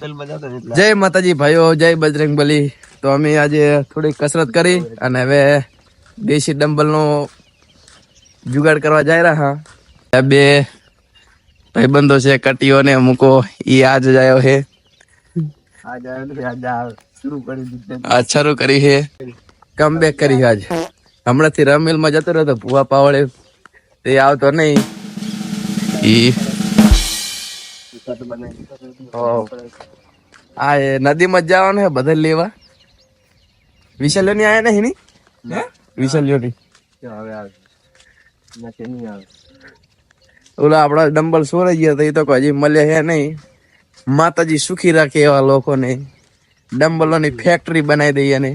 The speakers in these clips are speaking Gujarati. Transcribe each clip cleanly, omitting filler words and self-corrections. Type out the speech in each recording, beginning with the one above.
જય માતાજી ભાઈઓ, જય બજરંગબલી. તો અમે આજે થોડી કસરત કરી અને હવે દેશી ડમ્બલ નો જુગાડ કરવા જઈ રહ્યા. બે ભાઈબંધો છે, કટીઓ ને મૂકો. ઈ આજ જાયો હે, આજ શરૂ કરી હે, કમબેક કરી આજ. હમણાં થી રમેલ માં જતો રહ્યો ભુવા પાવડે, તે આવતો નહીં. ઈ આ નદીમાં જવાનું હે બધા લેવા. વિશાલ્યો ની આયા નહીં ની વિશાલ્યો ની ઓલા આપડા ડમ્બલ સોરાઈ ગયા તો એ તો હજી મળે હે નહીં. માતાજી સુખી રાખે એવા લોકોને. ડમ્બલોની ફેક્ટરી બનાવી દઈએ ને.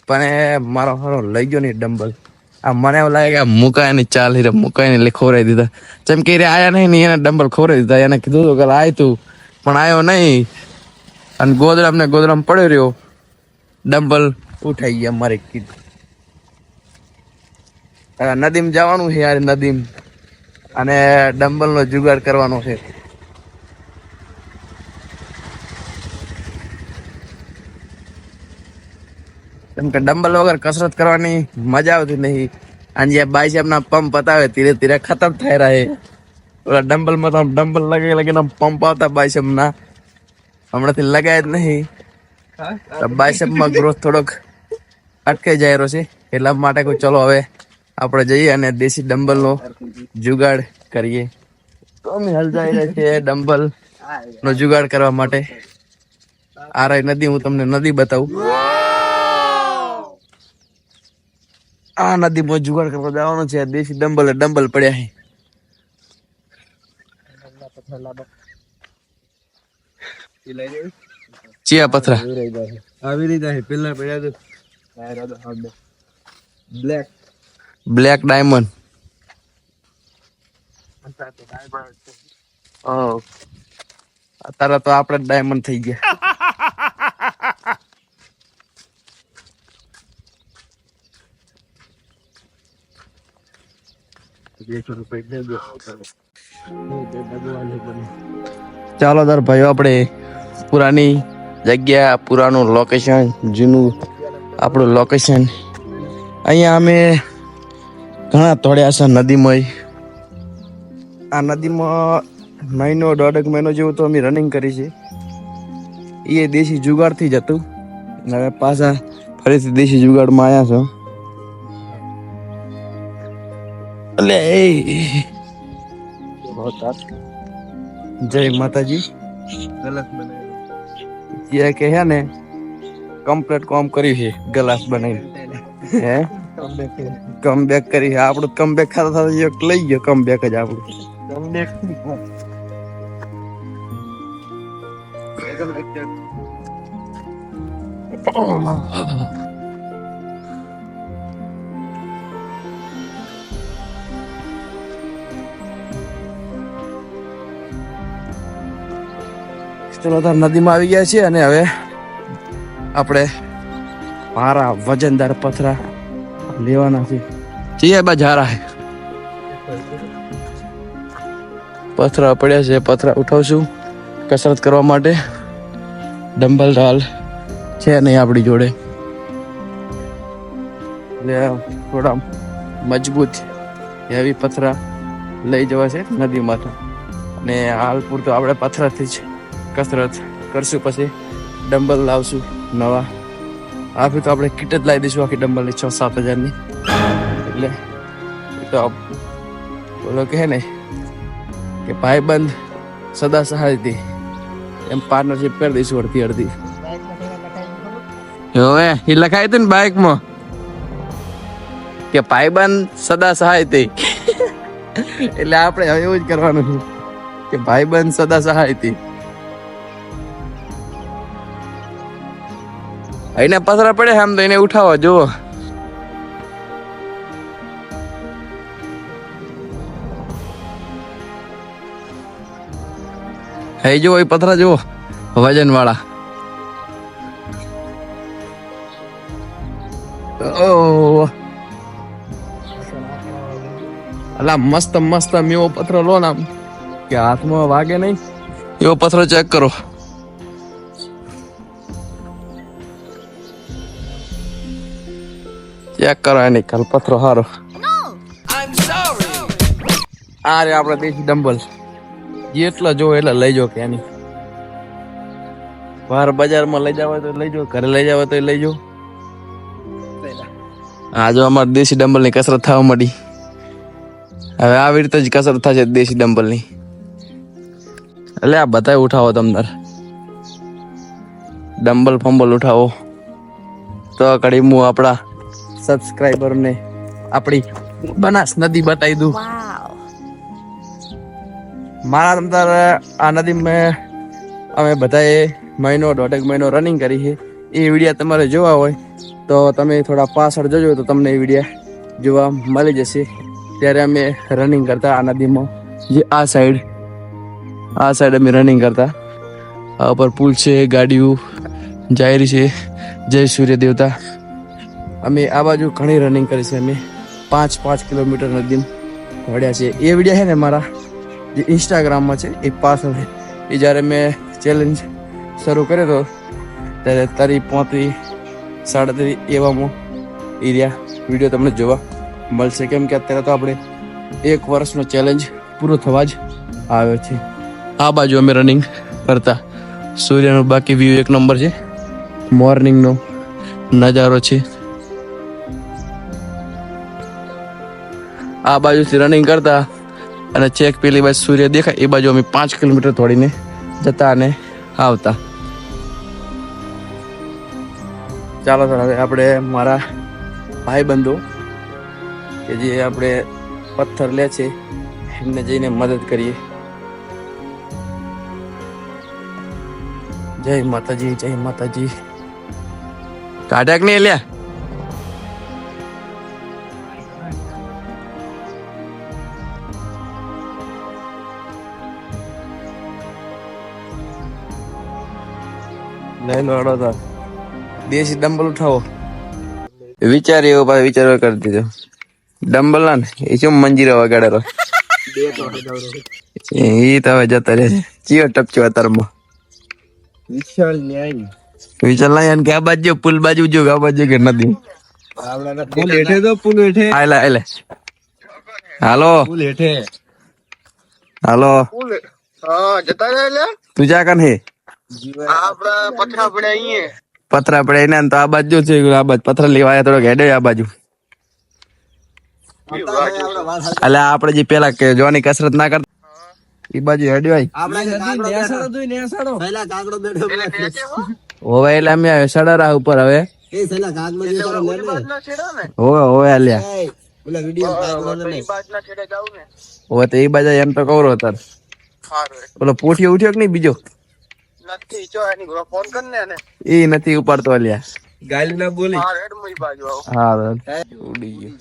પણ મારો હારો લઈ ગયો નહીં ડમ્બલ. આ મને એવું લાગે કે મુકાય ને ચાલ હીરે મુકાય ને ખવડાવી દીધા. જેમ કે આયા નહીં ને એને ડમ્બલ ખવડાવી દીધા. એને કીધું હતું કે આય તું, પણ આવ્યો નહીં. અને ગોદરામ પડ્યો રહ્યો. ડમ્બલ ઉઠાઈ ગયા મારે કીધું. નદીમ જવાનું છે યાર, નદીમ, અને ડમ્બલ નો જુગાડ કરવાનો છે. કેમ કે ડમ્બલ વગર કસરત કરવાની મજા આવતી નહીં. અને જે બાયસેપ ના પંપ બતાવે ધીરે ધીરે ખતમ થઈ રહે. ઓલા ડમ્બલ માં તો ડમ્બલ લગીને પંપ આવતા બાયસેપ ના, હમણાંથી લગાય જ નહીં. બાયસેપ માં ગ્રોથ થોડોક અટકાઈ જાય રહ્યો છે. એટલા માટે કોઈ ચલો હવે આપણે જઈએ અને દેશી ડમ્બલ નો જુગાડ કરીએ. તો અમે હાલ જઈ રહ્યા છીએ ડમ્બલ નો જુગાડ કરવા માટે. આ રહી નદી, હું તમને નદી બતાવું. આ નદી માં જુગાડ કરવા જવાનું છે. દેશી ડમ્બલ પડ્યા છે. ચિયા પથરા આવી રીતે પેલા પડ્યા બ્લેક ડાયમંડ. અત્યારે તો આપણે ડાયમંડ થઈ ગયા. ચાલો તાર ભાઈઓ, આપણે પુરાની જગ્યા, પુરાનું લોકેશન, જૂનું આપણું લોકેશન. અહીંયા અમે ઘણા તોડ્યા છે નદીમાં. આ નદીમાં મહિનો 1.5 મહિનો જેવું તો અમે રનિંગ કરી છે. એ દેશી જુગાડથી જ હતું. હવે પાછા ફરીથી દેશી જુગાડમાં આવ્યા છો. જય માતાજી. જે કે હે ને કમ્પ્લીટ કામ કર્યું છે ગ્લાસ બનાવી. હે કમબેક કરી. આપણું કમબેક ખાતા લઈ ગયો. કમબેક જ આપણું કમબેક. ચલો તો નદીમાં આવી ગયા છીએ અને હવે આપણે મારા વજનદાર પથરા લેવાના છે. ચીએ બા જા રહા હે. પથરા પડ્યા છે, પથરા ઉઠાવશું કસરત કરવા માટે. ડમ્બલ હાલ છે નહીં આપણી જોડે, એટલે થોડા મજબૂત હેવી પથરા લઈ જવા છે નદીમાં. અને હાલ પૂરતું આપણે પથરાથી જ કસરત કરશું. પછી ડમ્બલ લાવશું નવા. આખી તો આપણે કીટ જ લાવી દઈશું આખી ડમ્બલની 6-7 હજારની. એટલે તો બોલો કહે ને કે ભાઈબંધ સદા સહાયથી, એમ પાર્ટનરશિપ કરી દઈશું અડધી અડધી. હવે એ લખાય હતું ને બાઇકમાં કે ભાઈબંધ સદા સહાયથી. એટલે આપણે હવે એવું જ કરવાનું છે કે ભાઈબંધ સદા સહાયથી. એને પથરા પડે આમ તો એને ઉઠાવો જુઓ. હે જુઓ એ પથરા જુઓ વજન વાળા. અલા મસ્ત મસ્ત મેવો પથરો લો ને આમ કે હાથમાં વાગે નહીં એવો પથ્થરો ચેક કરો. ચેક કરો એની કાલ પથ્થરો હારો. આ રે આપડે દેશી ડમ્બલ જેટલા જો એટલા લઈ જાઓ કે એની બહાર બજારમાં લઈ જવા તો લઈ જાઓ, ઘરે લઈ જવા તો લઈ જાઓ. આ જો અમારે દેશી ડમ્બલ ની કસરત થવા માંડી. હવે આવી રીતે જ કસરત થશે દેશી ડમ્બલ ની. એટલે આ બધા ઉઠાવો તમતાર ડમ્બલ ફંબલ ઉઠાવો તો કડી હું આપણા સબસ્ક્રાઈબર ને આપણી બનાસ નદી બતાવી દઉં. મારા તમતાર આ નદી મેં અમે બધાએ મહિનો 1.5 મહિનો રનિંગ કરી છે. એ વિડીયા તમારે જોવા હોય તો તમે થોડા પાછળ જજો તો તમને એ વિડીયા જોવા મળી જશે. ત્યારે અમે રનિંગ કરતા આ નદીમાં, જે આ સાઈડ અમે રનિંગ કરતા. આ ઉપર પુલ છે, ગાડીઓ જાયરી છે. જય સૂર્ય દેવતા. અમે આ બાજુ ઘણી રનિંગ કરી છે. અમે 5 કિલોમીટર નદી વળ્યા છે. એ વિડીયા છે ને મારા જે ઇન્સ્ટાગ્રામમાં છે એ પાછળ છે. એ જ્યારે મેં ચેલેન્જ શરૂ કર્યો હતો ત્યારે 35 37 એવામાં એરિયા વિડીયો તમને જોવા મળશે. કેમ કે અત્યારે તો આપણે 1 વર્ષનો ચેલેન્જ પૂરો થવા જ આવ્યો છે. આ બાજુ અમે રનિંગ કરતા. સૂર્યનો બાકી વ્યૂ 1 નંબર છે. મોર્નિંગનો નજારો છે. આ બાજુથી રનિંગ કરતા અને ચેક પેલી બાજુ સૂર્ય દેખાય એ બાજુ અમે 5 કિલોમીટર દોડીને જતા અને આવતા. ચાલો સર, હવે આપણે મારા ભાઈબંધો કે જે આપણે પથ્થર લે છે એમને જઈને મદદ કરીએ. જય માતાજી, જય માતાજી. કાઢ્યા કે નહીં લ્યા? લઈ લો અડો તો દેશી ડમ્બલ ઉઠાવો. વિચાર એવો ભાઈ વિચાર કરી દીધો. ડમ્બલ ના ને એ શું મંજીરો વગાડેલો એ તો હવે જતા રહે. ચિયો ટપચો અતારમાં વિશાલ લાય કે આ બાજુ પુલ બાજુ જો આ બાજુ કે નદી પુલ હેઠે તો પુલ હેઠે આયલા આયલે. હાલો પુલ હેઠે હાલો. હા જતા રહે લે. તું જા કન હે આપડા પથરા પડે અહીંયા. પથરા પડે ને તો આ બાજુ છે. આ બાજુ પથરા લેવા આયા થોડો હેડે આ બાજુ. એટલે આપણે જે પેલા કે જોવાની કસરત ના કરતા એ બાજુ હેડ્યો હોય હવે એટલે અમે સડારા ઉપર હવે હોવે આલ્યા હવે તો એ બાજુ એમ તો કવરો તાર ઓલો પોઠિયો ઉઠ્યો કે નહીં બીજો એ નથી ઉપાડતો અલ્યા. ગાલી ના બોલી. હા ઉડી ગયો.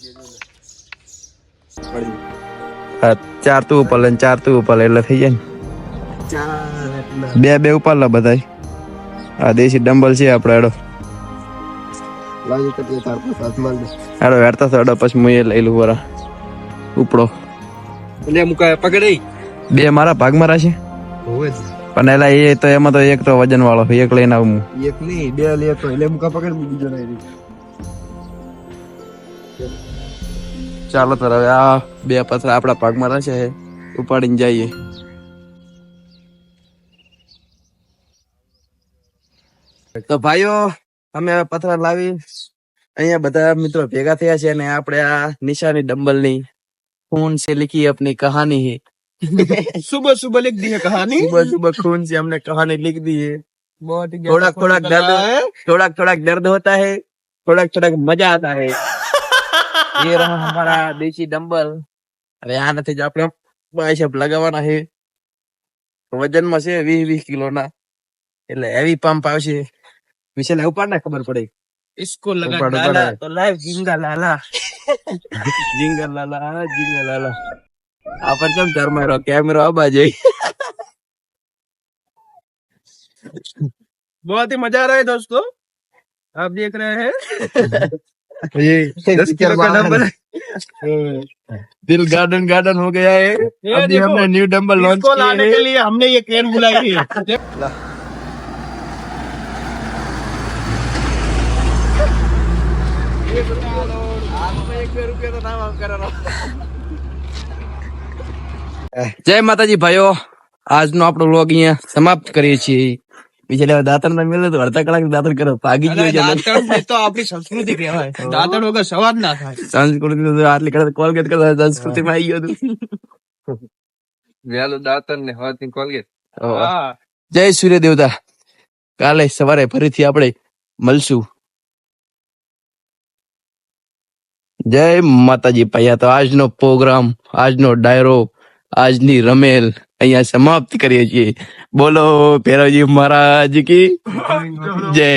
4 તું ઉપર લે 4 તું ઉપર એટલે થઈ જાય ને. 2 ઉપર લે બધા. આ દેશી ડમ્બલ છે આપડે. હેડો હેડતા થડો પછી હું એ લઈ લઉં વરા ઉપડો. પકડી 2 મારા ભાગ મારા છે પણ એલા એ તો એમાં તો એક તો વજન વાળો એક લઈને આવું. એક નહીં 2 લેતો એટલે મુકા પકડી બીજો નહીં. ચાલો તો હવે આ 2 પથરા આપણા ભાગમાં રહેશે ઉપાડીને જઈએ. તો ભાઈઓ અમે હવે પથરા લાવી અહીંયા બધા મિત્રો ભેગા થયા છે અને આપણે આ નિશાની ડમ્બલ ની खून से लिखी अपनी कहानी है. सुबह सुबह लिख दी है कहानी. सुबह खून से हमने कहानी लिख दी है. थोड़ा दर्द होता है, थोड़ा मजा आता है. ये रहा हमारा देसी डम्बल. હવે આ નથી જ આપણે બાયસેપ લગાવવાના છે. વજનમાં છે 20 કિલો ના એટલે હેવી પંપ આવશે. વિશાલ ઉપાડ ના ખબર પડે. इसको लगा डाला तो लाइव जिंगा लाला. जिंगा लाला अपन जब डर में रहो कैमरा अब आ जाए. बहुत ही मजा आ रहा है दोस्तों, आप देख रहे हैं. ये 10 किलो का डंबल है। दिल गार्डन गार्डन हो गया है। अभी हमने न्यू डंबल लॉन्च इसको किए लाने हैं। के लिए हमने ये क्रेन बुलाई है। જય માતાજી ભાઈઓ, આજનો આપણો વ્લોગ અહીંયા સમાપ્ત કરીએ છીએ. બીજા લેવા દાંતણ ના મેળવે તો અડધા કલાક દાંતણ કરો ભાગી ગયો છે. દાંતણ એ તો આપણી સંસ્કૃતિ કહેવાય. દાંતણ વગર સવાદ ના થાય. સંસ્કૃતિ તો આટલી કરે કોલગેટ કરતા સંસ્કૃતિમાં આવી ગયો હતું. વેલું દાંતણ ને હાથની કોલગેટ. હા. જય સૂર્ય દેવતા, કાલે સવારે ફરીથી આપણે મળશું. જય માતાજી ભાઈ. તો આજનો પ્રોગ્રામ, આજનો ડાયરો, આજની રમેલ અહીંયા સમાપ્ત કરીએ છીએ. બોલો ભૈરવજી મહારાજ કી જય.